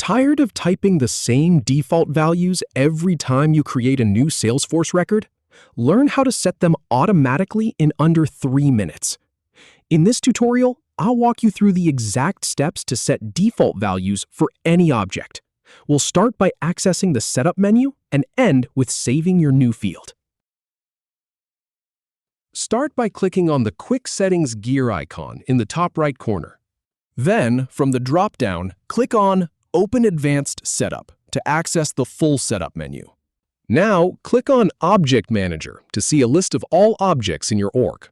Tired of typing the same default values every time you create a new Salesforce record? Learn how to set them automatically in under 3 minutes. In this tutorial, I'll walk you through the exact steps to set default values for any object. We'll start by accessing the Setup menu and end with saving your new field. Start by clicking on the Quick Settings gear icon in the top right corner. Then, from the drop-down, click on Open Advanced Setup to access the full Setup menu. Now, click on Object Manager to see a list of all objects in your org.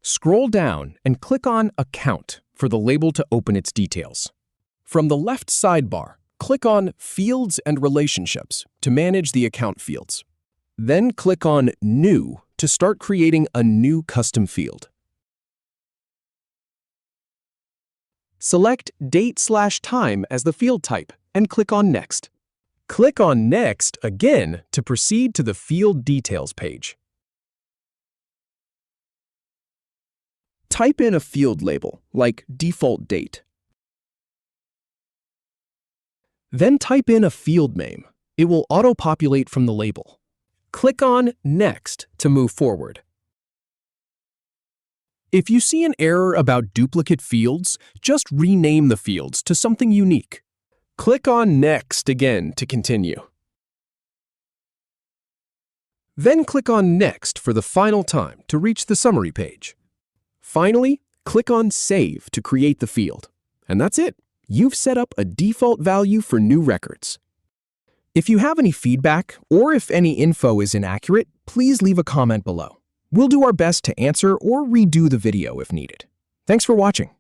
Scroll down and click on Account for the label to open its details. From the left sidebar, click on Fields and Relationships to manage the account fields. Then click on New to start creating a new custom field. Select Date/Time as the field type and click on Next. Click on Next again to proceed to the Field Details page. Type in a field label, like Default Date. Then type in a field name. It will auto-populate from the label. Click on Next to move forward. If you see an error about duplicate fields, just rename the fields to something unique. Click on Next again to continue. Then click on Next for the final time to reach the summary page. Finally, click on Save to create the field. And that's it. You've set up a default value for new records. If you have any feedback or if any info is inaccurate, please leave a comment below. We'll do our best to answer or redo the video if needed. Thanks for watching.